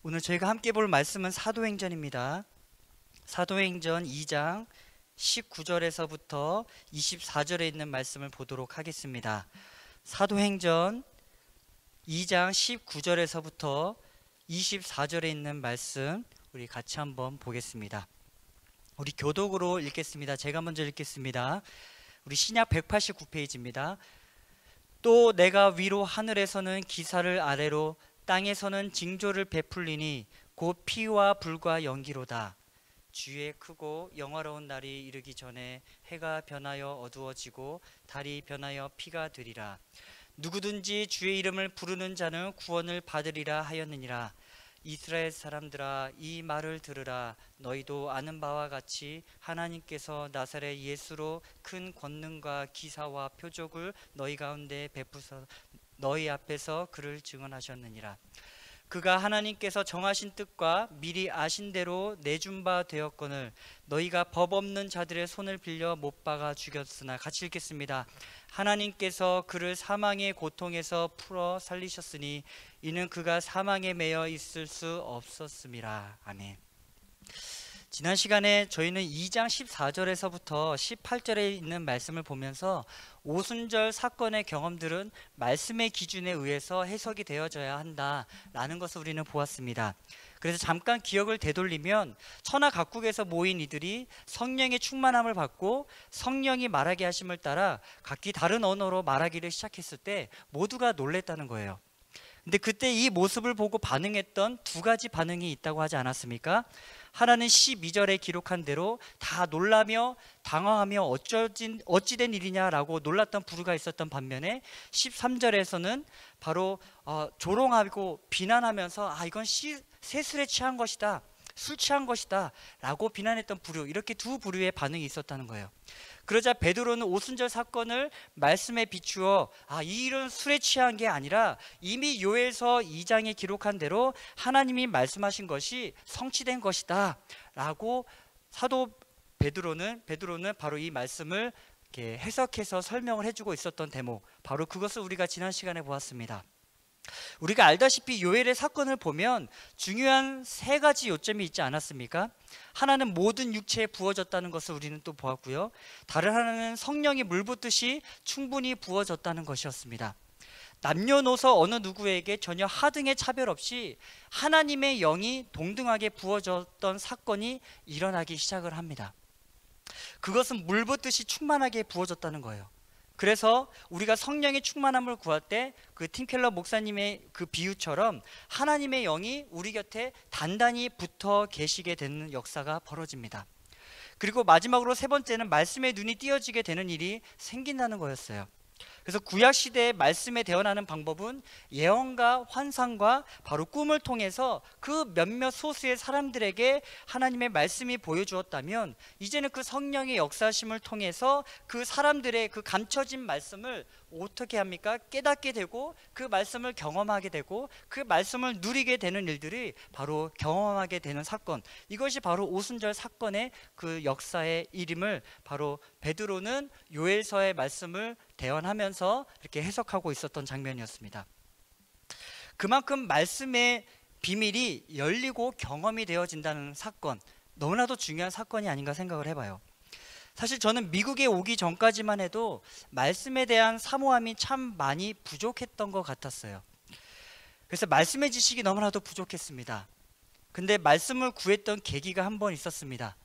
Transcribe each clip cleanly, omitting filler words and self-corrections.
오늘 저희가 함께 볼 말씀은 사도행전입니다. 사도행전 2장 19절에서부터 24절에 있는 말씀을 보도록 하겠습니다. 사도행전 2장 19절에서부터 24절에 있는 말씀 우리 같이 한번 보겠습니다. 우리 교독으로 읽겠습니다. 제가 먼저 읽겠습니다. 우리 신약 189페이지입니다. 또 내가 위로 하늘에서는 기사를 아래로 땅에서는 징조를 베풀리니 곧 피와 불과 연기로다. 주의 크고 영화로운 날이 이르기 전에 해가 변하여 어두워지고 달이 변하여 피가 되리라. 누구든지 주의 이름을 부르는 자는 구원을 받으리라 하였느니라. 이스라엘 사람들아, 이 말을 들으라. 너희도 아는 바와 같이 하나님께서 나사렛 예수로 큰 권능과 기사와 표적을 너희 가운데 베푸사 너희 앞에서 그를 증언하셨느니라. 그가 하나님께서 정하신 뜻과 미리 아신 대로 내준 바 되었거늘 너희가 법 없는 자들의 손을 빌려 못 박아 죽였으나. 같이 읽겠습니다. 하나님께서 그를 사망의 고통에서 풀어 살리셨으니 이는 그가 사망에 매여 있을 수 없었음이라. 아멘. 지난 시간에 저희는 2장 14절에서부터 18절에 있는 말씀을 보면서 오순절 사건의 경험들은 말씀의 기준에 의해서 해석이 되어져야 한다라는 것을 우리는 보았습니다. 그래서 잠깐 기억을 되돌리면 천하 각국에서 모인 이들이 성령의 충만함을 받고 성령이 말하게 하심을 따라 각기 다른 언어로 말하기를 시작했을 때 모두가 놀랬다는 거예요. 근데 그때 이 모습을 보고 반응했던 두 가지 반응이 있다고 하지 않았습니까? 하나는 12절에 기록한 대로 다 놀라며 당황하며 어찌된 일이냐라고 놀랐던 부류가 있었던 반면에 13절에서는 바로 조롱하고 비난하면서 이건 세술에 취한 것이다, 술 취한 것이다 라고 비난했던 부류, 이렇게 두 부류의 반응이 있었다는 거예요. 그러자 베드로는 오순절 사건을 말씀에 비추어 이 일은 술에 취한 게 아니라 이미 요엘서 2장에 기록한 대로 하나님이 말씀하신 것이 성취된 것이다 라고 사도 베드로는 바로 이 말씀을 이렇게 해석해서 설명을 해주고 있었던 대목, 바로 그것을 우리가 지난 시간에 보았습니다. 우리가 알다시피 요엘의 사건을 보면 중요한 세 가지 요점이 있지 않았습니까? 하나는 모든 육체에 부어졌다는 것을 우리는 또 보았고요. 다른 하나는 성령이 물 붓듯이 충분히 부어졌다는 것이었습니다. 남녀노소 어느 누구에게 전혀 하등의 차별 없이 하나님의 영이 동등하게 부어졌던 사건이 일어나기 시작을 합니다. 그것은 물 붓듯이 충만하게 부어졌다는 거예요. 그래서 우리가 성령의 충만함을 구할 때 그 팀켈러 목사님의 그 비유처럼 하나님의 영이 우리 곁에 단단히 붙어 계시게 되는 역사가 벌어집니다. 그리고 마지막으로 세 번째는 말씀의 눈이 띄어지게 되는 일이 생긴다는 거였어요. 그래서 구약시대의 말씀에 대언하는 방법은 예언과 환상과 바로 꿈을 통해서 그 몇몇 소수의 사람들에게 하나님의 말씀이 보여주었다면, 이제는 그 성령의 역사심을 통해서 그 사람들의 그 감춰진 말씀을 어떻게 합니까? 깨닫게 되고 그 말씀을 경험하게 되고 그 말씀을 누리게 되는 일들이 바로 경험하게 되는 사건, 이것이 바로 오순절 사건의 그 역사의 일임을 바로 베드로는 요엘서의 말씀을 대언하면서 이렇게 해석하고 있었던 장면이었습니다. 그만큼 말씀의 비밀이 열리고 경험이 되어진다는 사건, 너무나도 중요한 사건이 아닌가 생각을 해봐요. 사실 저는 미국에 오기 전까지만 해도 말씀에 대한 사모함이 참 많이 부족했던 것 같았어요. 그래서 말씀의 지식이 너무나도 부족했습니다. 근데 말씀을 구했던 계기가 한 번 있었습니다.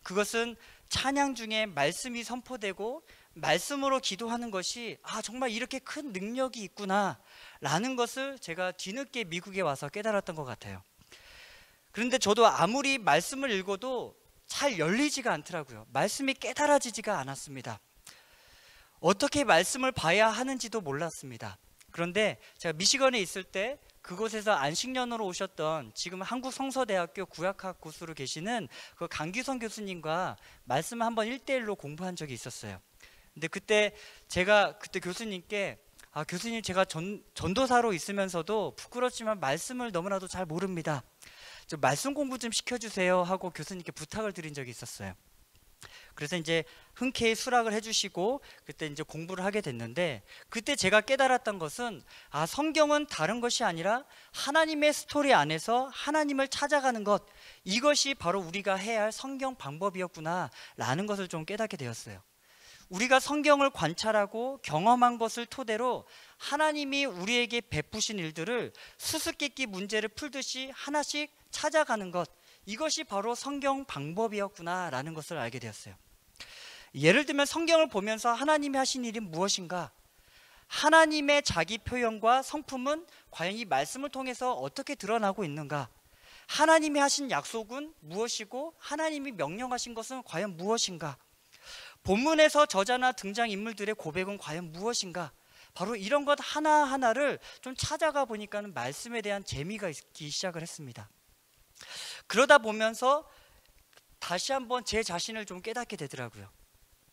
그것은 찬양 중에 말씀이 선포되고 말씀으로 기도하는 것이 정말 이렇게 큰 능력이 있구나 라는 것을 제가 뒤늦게 미국에 와서 깨달았던 것 같아요. 그런데 저도 아무리 말씀을 읽어도 잘 열리지가 않더라고요. 말씀이 깨달아지지가 않았습니다. 어떻게 말씀을 봐야 하는지도 몰랐습니다. 그런데 제가 미시건에 있을 때 그곳에서 안식년으로 오셨던 지금 한국성서대학교 구약학 교수로 계시는 그 강규성 교수님과 말씀을 한번 1대1로 공부한 적이 있었어요. 근데 그때 제가 교수님께 교수님, 제가 전도사로 있으면서도 부끄럽지만 말씀을 너무나도 잘 모릅니다. 좀 말씀 공부 좀 시켜주세요 하고 교수님께 부탁을 드린 적이 있었어요. 그래서 이제 흔쾌히 수락을 해주시고 그때 이제 공부를 하게 됐는데, 그때 제가 깨달았던 것은 성경은 다른 것이 아니라 하나님의 스토리 안에서 하나님을 찾아가는 것, 이것이 바로 우리가 해야 할 성경 방법이었구나 라는 것을 좀 깨닫게 되었어요. 우리가 성경을 관찰하고 경험한 것을 토대로 하나님이 우리에게 베푸신 일들을 수수께끼 문제를 풀듯이 하나씩 찾아가는 것, 이것이 바로 성경 방법이었구나 라는 것을 알게 되었어요. 예를 들면 성경을 보면서 하나님이 하신 일이 무엇인가, 하나님의 자기 표현과 성품은 과연 이 말씀을 통해서 어떻게 드러나고 있는가, 하나님이 하신 약속은 무엇이고 하나님이 명령하신 것은 과연 무엇인가, 본문에서 저자나 등장인물들의 고백은 과연 무엇인가, 바로 이런 것 하나하나를 좀 찾아가 보니까는 말씀에 대한 재미가 있기 시작을 했습니다. 그러다 보면서 다시 한번 제 자신을 좀 깨닫게 되더라고요.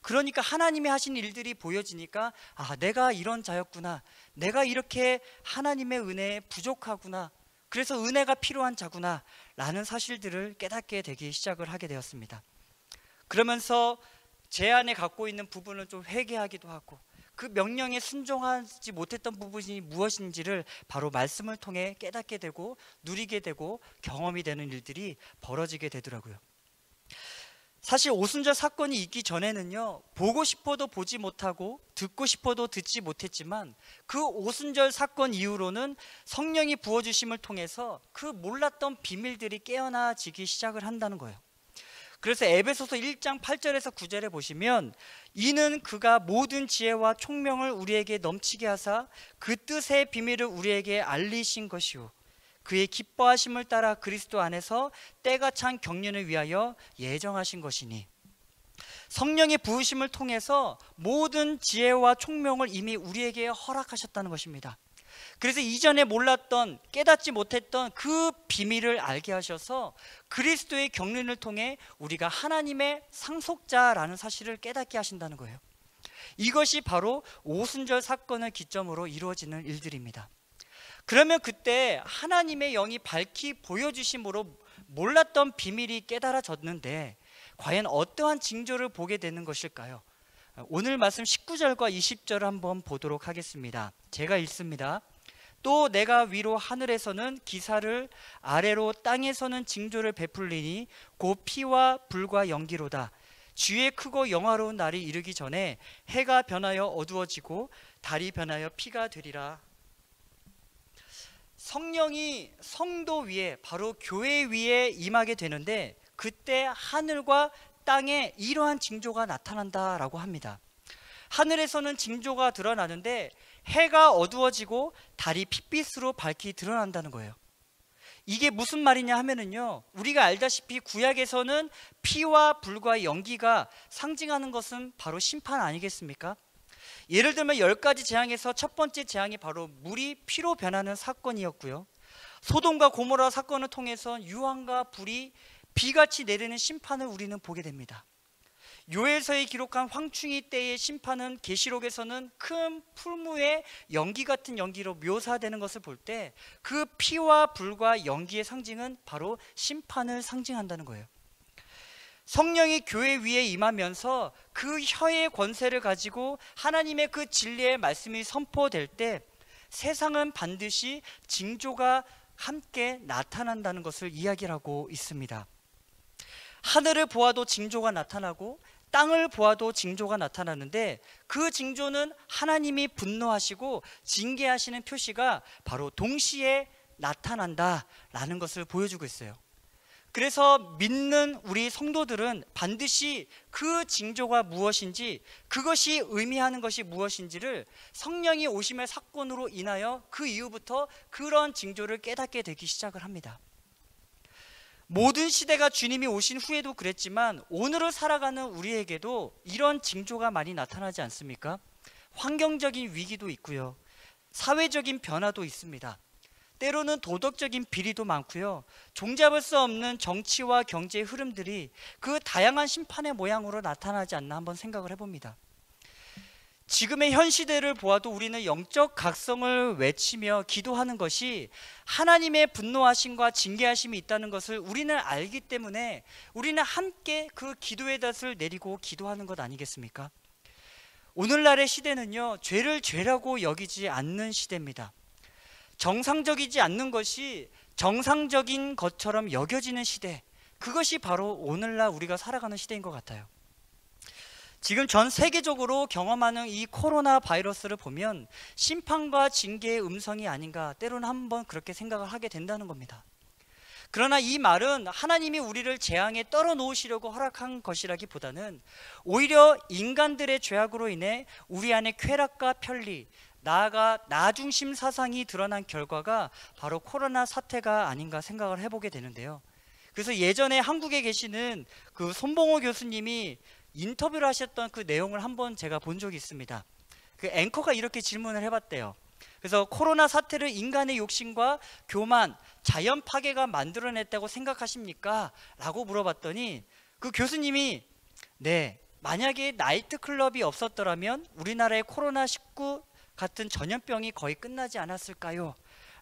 그러니까 하나님이 하신 일들이 보여지니까 내가 이런 자였구나, 내가 이렇게 하나님의 은혜에 부족하구나, 그래서 은혜가 필요한 자구나 라는 사실들을 깨닫게 되기 시작을 하게 되었습니다. 그러면서 제 안에 갖고 있는 부분을 좀 회개하기도 하고, 그 명령에 순종하지 못했던 부분이 무엇인지를 바로 말씀을 통해 깨닫게 되고 누리게 되고 경험이 되는 일들이 벌어지게 되더라고요. 사실 오순절 사건이 있기 전에는요, 보고 싶어도 보지 못하고 듣고 싶어도 듣지 못했지만 그 오순절 사건 이후로는 성령이 부어주심을 통해서 그 몰랐던 비밀들이 깨어나지기 시작을 한다는 거예요. 그래서 에베소서 1장 8절에서 9절에 보시면, 이는 그가 모든 지혜와 총명을 우리에게 넘치게 하사 그 뜻의 비밀을 우리에게 알리신 것이요, 그의 기뻐하심을 따라 그리스도 안에서 때가 찬 경륜을 위하여 예정하신 것이니, 성령의 부으심을 통해서 모든 지혜와 총명을 이미 우리에게 허락하셨다는 것입니다. 그래서 이전에 몰랐던, 깨닫지 못했던 그 비밀을 알게 하셔서 그리스도의 경륜을 통해 우리가 하나님의 상속자라는 사실을 깨닫게 하신다는 거예요. 이것이 바로 오순절 사건을 기점으로 이루어지는 일들입니다. 그러면 그때 하나님의 영이 밝히 보여주심으로 몰랐던 비밀이 깨달아졌는데 과연 어떠한 징조를 보게 되는 것일까요? 오늘 말씀 19절과 20절을 한번 보도록 하겠습니다. 제가 읽습니다. 또 내가 위로 하늘에서는 기사를, 아래로 땅에서는 징조를 베풀리니 곧 피와 불과 연기로다. 주의 크고 영화로운 날이 이르기 전에 해가 변하여 어두워지고 달이 변하여 피가 되리라. 성령이 성도 위에, 바로 교회 위에 임하게 되는데 그때 하늘과 땅에 이러한 징조가 나타난다라고 합니다. 하늘에서는 징조가 드러나는데 해가 어두워지고 달이 핏빛으로 밝히 드러난다는 거예요. 이게 무슨 말이냐 하면은요, 우리가 알다시피 구약에서는 피와 불과 연기가 상징하는 것은 바로 심판 아니겠습니까? 예를 들면 10가지 재앙에서 첫 번째 재앙이 바로 물이 피로 변하는 사건이었고요, 소돔과 고모라 사건을 통해서 유황과 불이 비같이 내리는 심판을 우리는 보게 됩니다. 요엘서에 기록한 황충이 때의 심판은 계시록에서는 큰 풀무의 연기 같은 연기로 묘사되는 것을 볼 때 그 피와 불과 연기의 상징은 바로 심판을 상징한다는 거예요. 성령이 교회 위에 임하면서 그 혀의 권세를 가지고 하나님의 그 진리의 말씀이 선포될 때 세상은 반드시 징조가 함께 나타난다는 것을 이야기를 하고 있습니다. 하늘을 보아도 징조가 나타나고 땅을 보아도 징조가 나타나는데 그 징조는 하나님이 분노하시고 징계하시는 표시가 바로 동시에 나타난다라는 것을 보여주고 있어요. 그래서 믿는 우리 성도들은 반드시 그 징조가 무엇인지, 그것이 의미하는 것이 무엇인지를 성령이 오심의 사건으로 인하여 그 이후부터 그런 징조를 깨닫게 되기 시작을 합니다. 모든 시대가 주님이 오신 후에도 그랬지만 오늘을 살아가는 우리에게도 이런 징조가 많이 나타나지 않습니까? 환경적인 위기도 있고요, 사회적인 변화도 있습니다. 때로는 도덕적인 비리도 많고요, 종잡을 수 없는 정치와 경제의 흐름들이 그 다양한 심판의 모양으로 나타나지 않나 한번 생각을 해봅니다. 지금의 현 시대를 보아도 우리는 영적 각성을 외치며 기도하는 것이 하나님의 분노하심과 징계하심이 있다는 것을 우리는 알기 때문에 우리는 함께 그 기도의 닷을 내리고 기도하는 것 아니겠습니까? 오늘날의 시대는요, 죄를 죄라고 여기지 않는 시대입니다. 정상적이지 않는 것이 정상적인 것처럼 여겨지는 시대, 그것이 바로 오늘날 우리가 살아가는 시대인 것 같아요. 지금 전 세계적으로 경험하는 이 코로나 바이러스를 보면 심판과 징계의 음성이 아닌가, 때로는 한번 그렇게 생각을 하게 된다는 겁니다. 그러나 이 말은 하나님이 우리를 재앙에 떨어 놓으시려고 허락한 것이라기보다는 오히려 인간들의 죄악으로 인해 우리 안에 쾌락과 편리, 나아가 나중심 사상이 드러난 결과가 바로 코로나 사태가 아닌가 생각을 해보게 되는데요. 그래서 예전에 한국에 계시는 그 손봉호 교수님이 인터뷰를 하셨던 그 내용을 한번 제가 본 적이 있습니다. 그 앵커가 이렇게 질문을 해봤대요. 그래서 코로나 사태를 인간의 욕심과 교만, 자연 파괴가 만들어냈다고 생각하십니까? 라고 물어봤더니 그 교수님이 네, 만약에 나이트클럽이 없었더라면 우리나라의 코로나19 같은 전염병이 거의 끝나지 않았을까요?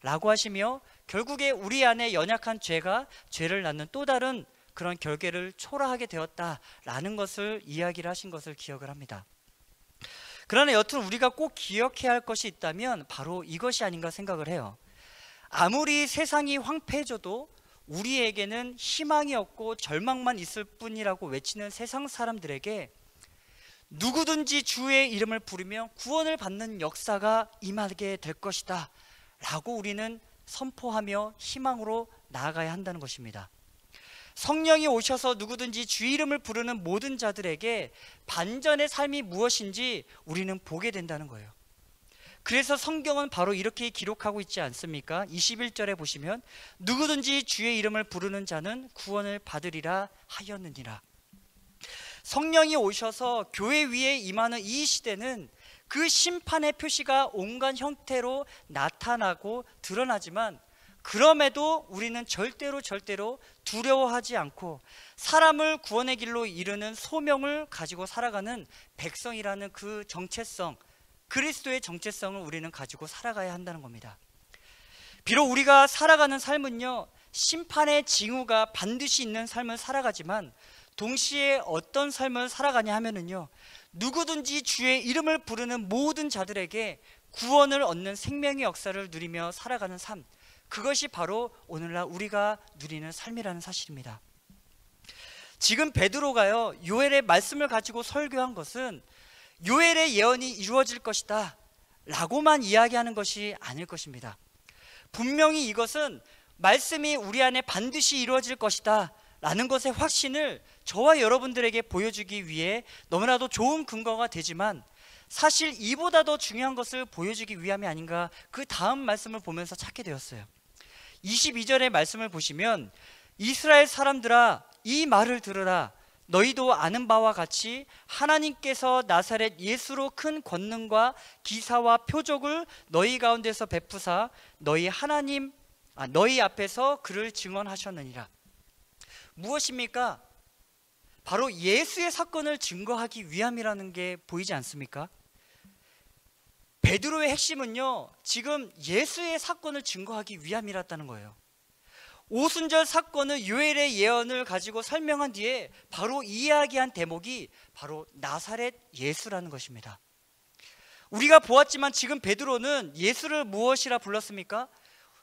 라고 하시며 결국에 우리 안에 연약한 죄가 죄를 낳는 또 다른 그런 결계를 초래하게 되었다라는 것을 이야기를 하신 것을 기억을 합니다. 그러나 여튼 우리가 꼭 기억해야 할 것이 있다면 바로 이것이 아닌가 생각을 해요. 아무리 세상이 황폐해져도 우리에게는 희망이 없고 절망만 있을 뿐이라고 외치는 세상 사람들에게 누구든지 주의 이름을 부르며 구원을 받는 역사가 임하게 될 것이다 라고 우리는 선포하며 희망으로 나아가야 한다는 것입니다. 성령이 오셔서 누구든지 주의 이름을 부르는 모든 자들에게 반전의 삶이 무엇인지 우리는 보게 된다는 거예요. 그래서 성경은 바로 이렇게 기록하고 있지 않습니까? 21절에 보시면 누구든지 주의 이름을 부르는 자는 구원을 받으리라 하였느니라. 성령이 오셔서 교회 위에 임하는 이 시대는 그 심판의 표시가 온갖 형태로 나타나고 드러나지만 그럼에도 우리는 절대로 두려워하지 않고 사람을 구원의 길로 이르는 소명을 가지고 살아가는 백성이라는 그 정체성, 그리스도의 정체성을 우리는 가지고 살아가야 한다는 겁니다. 비록 우리가 살아가는 삶은요, 심판의 징후가 반드시 있는 삶을 살아가지만 동시에 어떤 삶을 살아가냐 하면은요, 누구든지 주의 이름을 부르는 모든 자들에게 구원을 얻는 생명의 역사를 누리며 살아가는 삶, 그것이 바로 오늘날 우리가 누리는 삶이라는 사실입니다. 지금 베드로가요, 요엘의 말씀을 가지고 설교한 것은 요엘의 예언이 이루어질 것이다 라고만 이야기하는 것이 아닐 것입니다. 분명히 이것은 말씀이 우리 안에 반드시 이루어질 것이다 라는 것의 확신을 저와 여러분들에게 보여주기 위해 너무나도 좋은 근거가 되지만 사실 이보다 더 중요한 것을 보여주기 위함이 아닌가, 그 다음 말씀을 보면서 찾게 되었어요. 22절의 말씀을 보시면 이스라엘 사람들아 이 말을 들으라. 너희도 아는 바와 같이 하나님께서 나사렛 예수로 큰 권능과 기사와 표적을 너희 가운데서 베푸사 너희 앞에서 그를 증언하셨느니라. 무엇입니까? 바로 예수의 사건을 증거하기 위함이라는 게 보이지 않습니까? 베드로의 핵심은요, 지금 예수의 사건을 증거하기 위함이랐다는 거예요. 오순절 사건은 요엘의 예언을 가지고 설명한 뒤에 바로 이야기한 대목이 바로 나사렛 예수라는 것입니다. 우리가 보았지만 지금 베드로는 예수를 무엇이라 불렀습니까?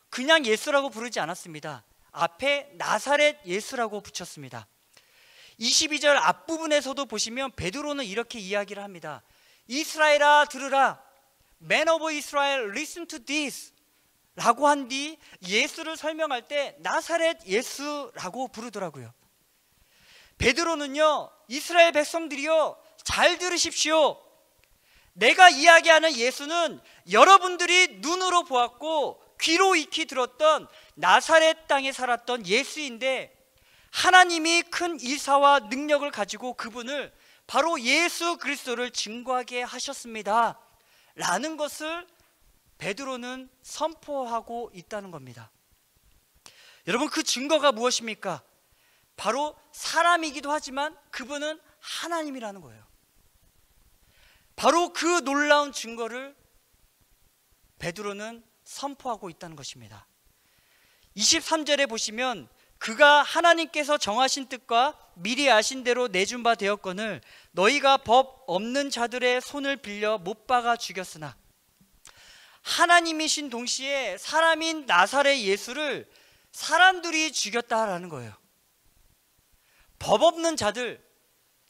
그냥 예수라고 부르지 않았습니다. 앞에 나사렛 예수라고 붙였습니다. 22절 앞부분에서도 보시면 베드로는 이렇게 이야기를 합니다. 이스라엘아 들으라. Man of Israel, listen to this 라고 한 뒤 예수를 설명할 때 나사렛 예수라고 부르더라고요. 베드로는요, 이스라엘 백성들이요, 잘 들으십시오. 내가 이야기하는 예수는 여러분들이 눈으로 보았고 귀로 익히 들었던 나사렛 땅에 살았던 예수인데 하나님이 큰 일사와 능력을 가지고 그분을 바로 예수 그리스도를 증거하게 하셨습니다 라는 것을 베드로는 선포하고 있다는 겁니다. 여러분, 그 증거가 무엇입니까? 바로 사람이기도 하지만 그분은 하나님이라는 거예요. 바로 그 놀라운 증거를 베드로는 선포하고 있다는 것입니다. 23절에 보시면 그가 하나님께서 정하신 뜻과 미리 아신 대로 내준 바 되었거늘 너희가 법 없는 자들의 손을 빌려 못 박아 죽였으나, 하나님이신 동시에 사람인 나사렛 예수를 사람들이 죽였다라는 거예요. 법 없는 자들,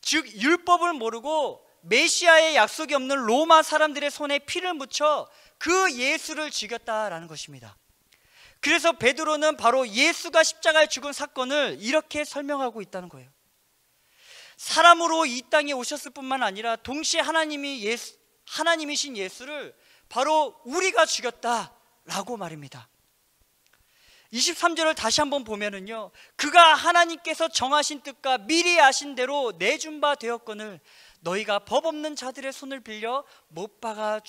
즉 율법을 모르고 메시아의 약속이 없는 로마 사람들의 손에 피를 묻혀 그 예수를 죽였다라는 것입니다. 그래서 베드로는 바로 예수가 십자가에 죽은 사건을 이렇게 설명하고 있다는 거예요. 사람으로 이 땅에 오셨을 뿐만 아니라 동시에 하나님이신 예수를 바로 우리가 죽였다라고 말입니다. 23절을 다시 한번 보면은요, 그가 하나님께서 정하신 뜻과 미리 아신 대로 내준 바 되었거늘 너희가 법 없는 자들의 손을 빌려 못 박아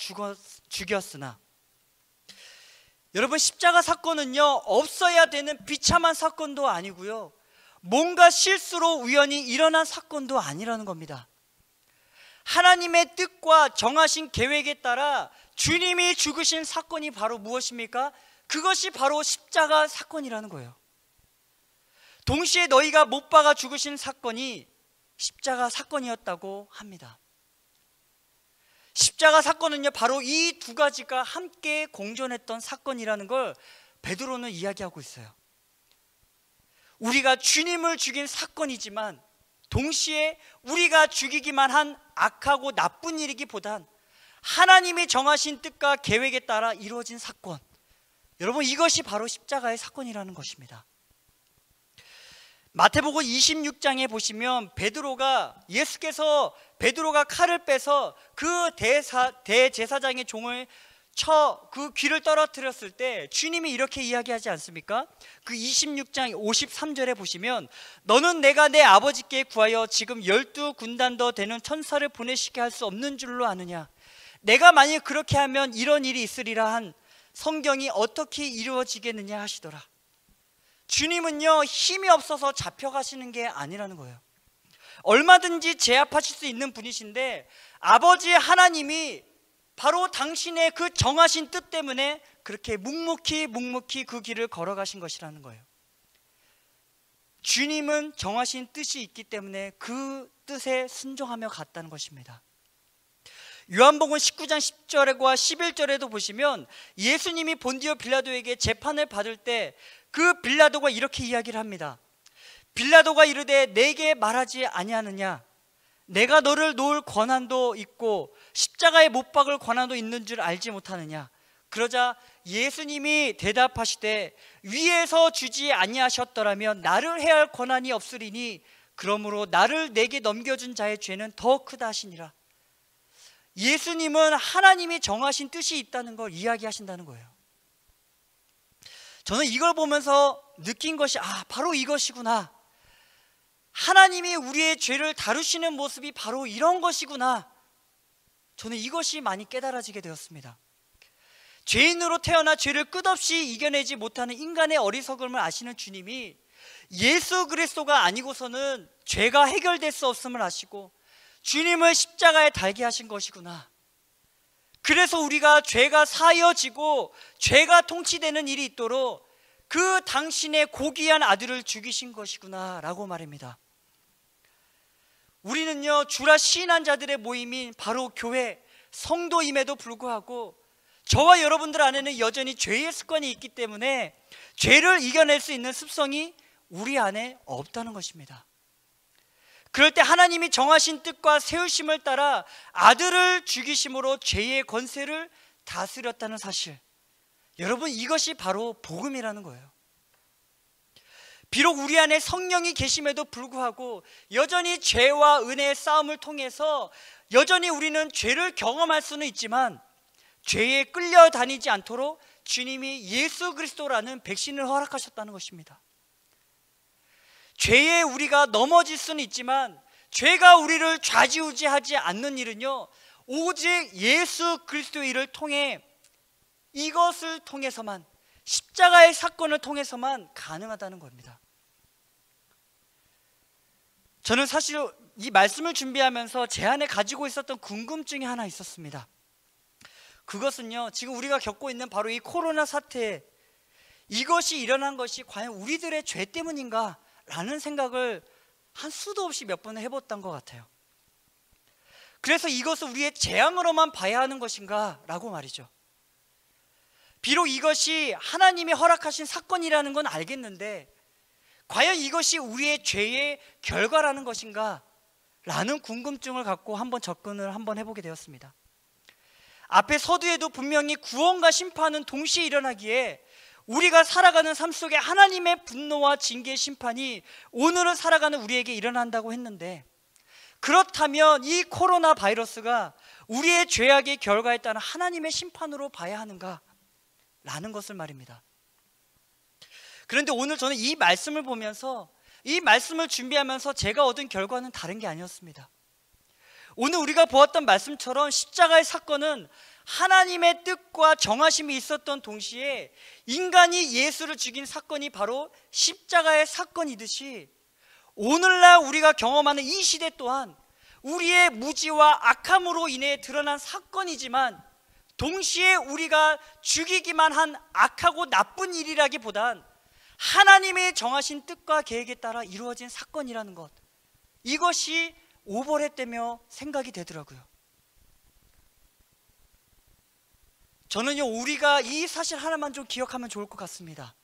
죽였으나. 여러분, 십자가 사건은요, 없어야 되는 비참한 사건도 아니고요, 뭔가 실수로 우연히 일어난 사건도 아니라는 겁니다. 하나님의 뜻과 정하신 계획에 따라 주님이 죽으신 사건이 바로 무엇입니까? 그것이 바로 십자가 사건이라는 거예요. 동시에 너희가 못 박아 죽으신 사건이 십자가 사건이었다고 합니다. 십자가 사건은요, 바로 이 두 가지가 함께 공존했던 사건이라는 걸 베드로는 이야기하고 있어요. 우리가 주님을 죽인 사건이지만 동시에 우리가 죽이기만 한 악하고 나쁜 일이기보단 하나님이 정하신 뜻과 계획에 따라 이루어진 사건, 여러분, 이것이 바로 십자가의 사건이라는 것입니다. 마태복음 26장에 보시면 예수께서 베드로가 칼을 빼서 그 대제사장의 종을 쳐 그 귀를 떨어뜨렸을 때 주님이 이렇게 이야기하지 않습니까? 그 26장 53절에 보시면 너는 내가 내 아버지께 구하여 지금 12군단 더 되는 천사를 보내시게 할 수 없는 줄로 아느냐? 내가 만약 그렇게 하면 이런 일이 있으리라 한 성경이 어떻게 이루어지겠느냐 하시더라. 주님은요, 힘이 없어서 잡혀가시는 게 아니라는 거예요. 얼마든지 제압하실 수 있는 분이신데 아버지 하나님이 바로 당신의 그 정하신 뜻 때문에 그렇게 묵묵히 그 길을 걸어가신 것이라는 거예요. 주님은 정하신 뜻이 있기 때문에 그 뜻에 순종하며 갔다는 것입니다. 요한복음 19장 10절과 11절에도 보시면 예수님이 본디오 빌라도에게 재판을 받을 때 그 빌라도가 이렇게 이야기를 합니다. 빌라도가 이르되 내게 말하지 아니하느냐? 내가 너를 놓을 권한도 있고 십자가에 못 박을 권한도 있는 줄 알지 못하느냐? 그러자 예수님이 대답하시되 위에서 주지 아니하셨더라면 나를 해할 권한이 없으리니 그러므로 나를 내게 넘겨준 자의 죄는 더 크다 하시니라. 예수님은 하나님이 정하신 뜻이 있다는 걸 이야기하신다는 거예요. 저는 이걸 보면서 느낀 것이 바로 이것이구나. 하나님이 우리의 죄를 다루시는 모습이 바로 이런 것이구나. 저는 이것이 많이 깨달아지게 되었습니다. 죄인으로 태어나 죄를 끝없이 이겨내지 못하는 인간의 어리석음을 아시는 주님이 예수 그리스도가 아니고서는 죄가 해결될 수 없음을 아시고 주님을 십자가에 달게 하신 것이구나. 그래서 우리가 죄가 사여지고 죄가 통치되는 일이 있도록 그 당신의 고귀한 아들을 죽이신 것이구나 라고 말입니다. 우리는요, 주라 시인한 자들의 모임인 바로 교회 성도임에도 불구하고 저와 여러분들 안에는 여전히 죄의 습관이 있기 때문에 죄를 이겨낼 수 있는 습성이 우리 안에 없다는 것입니다. 그럴 때 하나님이 정하신 뜻과 세우심을 따라 아들을 죽이심으로 죄의 권세를 다스렸다는 사실, 여러분, 이것이 바로 복음이라는 거예요. 비록 우리 안에 성령이 계심에도 불구하고 여전히 죄와 은혜의 싸움을 통해서 여전히 우리는 죄를 경험할 수는 있지만 죄에 끌려다니지 않도록 주님이 예수 그리스도라는 백신을 허락하셨다는 것입니다. 죄에 우리가 넘어질 수는 있지만 죄가 우리를 좌지우지하지 않는 일은요, 오직 예수 그리스도의 일을 통해, 이것을 통해서만, 십자가의 사건을 통해서만 가능하다는 겁니다. 저는 사실 이 말씀을 준비하면서 제 안에 가지고 있었던 궁금증이 하나 있었습니다. 그것은요, 지금 우리가 겪고 있는 바로 이 코로나 사태, 이것이 일어난 것이 과연 우리들의 죄 때문인가? 라는 생각을 한 수도 없이 몇 번을 해봤던 것 같아요. 그래서 이것을 우리의 재앙으로만 봐야 하는 것인가? 라고 말이죠. 비록 이것이 하나님이 허락하신 사건이라는 건 알겠는데 과연 이것이 우리의 죄의 결과라는 것인가? 라는 궁금증을 갖고 한번 접근을 한번 해보게 되었습니다. 앞에 서두에도 분명히 구원과 심판은 동시에 일어나기에 우리가 살아가는 삶 속에 하나님의 분노와 징계의 심판이 오늘을 살아가는 우리에게 일어난다고 했는데, 그렇다면 이 코로나 바이러스가 우리의 죄악의 결과에 따른 하나님의 심판으로 봐야 하는가? 라는 것을 말입니다. 그런데 오늘 저는 이 말씀을 보면서, 이 말씀을 준비하면서 제가 얻은 결과는 다른 게 아니었습니다. 오늘 우리가 보았던 말씀처럼 십자가의 사건은 하나님의 뜻과 정하심이 있었던 동시에 인간이 예수를 죽인 사건이 바로 십자가의 사건이듯이, 오늘날 우리가 경험하는 이 시대 또한 우리의 무지와 악함으로 인해 드러난 사건이지만 동시에 우리가 죽이기만 한 악하고 나쁜 일이라기보단 하나님의 정하신 뜻과 계획에 따라 이루어진 사건이라는 것, 이것이 오버랩되며 생각이 되더라고요. 저는요, 우리가 이 사실 하나만 좀 기억하면 좋을 것 같습니다.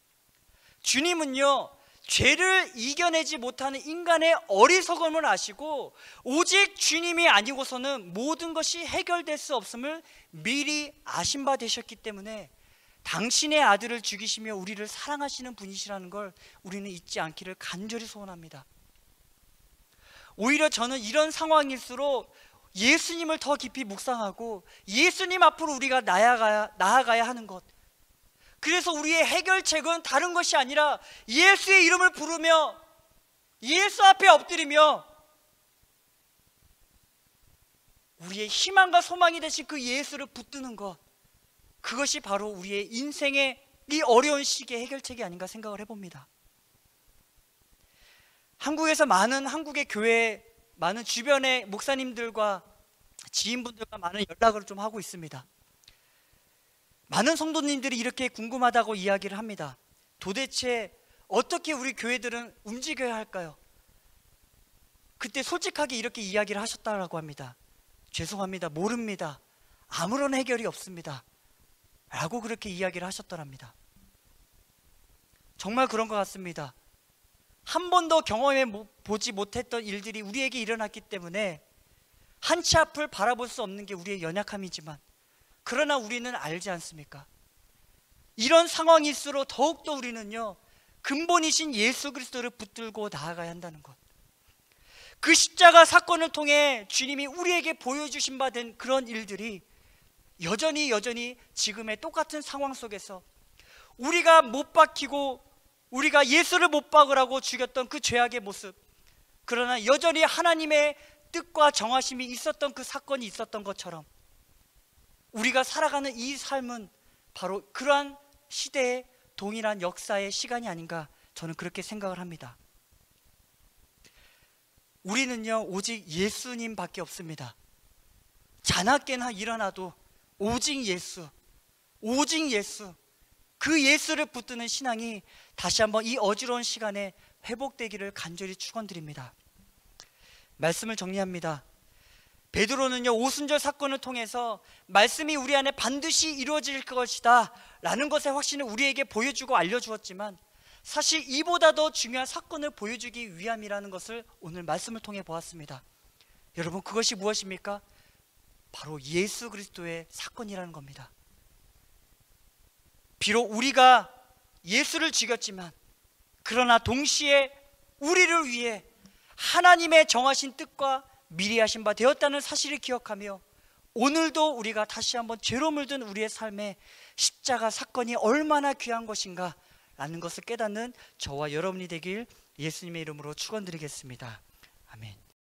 주님은요, 죄를 이겨내지 못하는 인간의 어리석음을 아시고 오직 주님이 아니고서는 모든 것이 해결될 수 없음을 미리 아신 바 되셨기 때문에 당신의 아들을 죽이시며 우리를 사랑하시는 분이시라는 걸 우리는 잊지 않기를 간절히 소원합니다. 오히려 저는 이런 상황일수록 예수님을 더 깊이 묵상하고 예수님 앞으로 우리가 나아가야 하는 것, 그래서 우리의 해결책은 다른 것이 아니라 예수의 이름을 부르며 예수 앞에 엎드리며 우리의 희망과 소망이 되신 그 예수를 붙드는 것, 그것이 바로 우리의 인생의 이 어려운 시기의 해결책이 아닌가 생각을 해봅니다. 한국에서 많은 한국의 교회, 많은 주변의 목사님들과 지인분들과 많은 연락을 좀 하고 있습니다. 많은 성도님들이 이렇게 궁금하다고 이야기를 합니다. 도대체 어떻게 우리 교회들은 움직여야 할까요? 그때 솔직하게 이렇게 이야기를 하셨다고 합니다. 죄송합니다, 모릅니다, 아무런 해결이 없습니다 라고 그렇게 이야기를 하셨더랍니다. 정말 그런 것 같습니다. 한 번도 경험해 보지 못했던 일들이 우리에게 일어났기 때문에 한치 앞을 바라볼 수 없는 게 우리의 연약함이지만, 그러나 우리는 알지 않습니까? 이런 상황일수록 더욱더 우리는요, 근본이신 예수 그리스도를 붙들고 나아가야 한다는 것, 그 십자가 사건을 통해 주님이 우리에게 보여주신 바 된 그런 일들이 여전히 지금의 똑같은 상황 속에서 우리가 못 박히고 우리가 예수를 못 박으라고 죽였던 그 죄악의 모습, 그러나 여전히 하나님의 뜻과 정하심이 있었던 그 사건이 있었던 것처럼 우리가 살아가는 이 삶은 바로 그러한 시대의 동일한 역사의 시간이 아닌가, 저는 그렇게 생각을 합니다. 우리는요, 오직 예수님밖에 없습니다. 자나깨나 일어나도 오직 예수, 그 예수를 붙드는 신앙이 다시 한번 이 어지러운 시간에 회복되기를 간절히 축원드립니다. 말씀을 정리합니다. 베드로는요, 오순절 사건을 통해서 말씀이 우리 안에 반드시 이루어질 것이다 라는 것의 확신을 우리에게 보여주고 알려주었지만, 사실 이보다 더 중요한 사건을 보여주기 위함이라는 것을 오늘 말씀을 통해 보았습니다. 여러분, 그것이 무엇입니까? 바로 예수 그리스도의 사건이라는 겁니다. 비록 우리가 예수를 죽였지만, 그러나 동시에 우리를 위해 하나님의 정하신 뜻과 미리 하신 바 되었다는 사실을 기억하며 오늘도 우리가 다시 한번 죄로 물든 우리의 삶에 십자가 사건이 얼마나 귀한 것인가 라는 것을 깨닫는 저와 여러분이 되길 예수님의 이름으로 축원드리겠습니다. 아멘.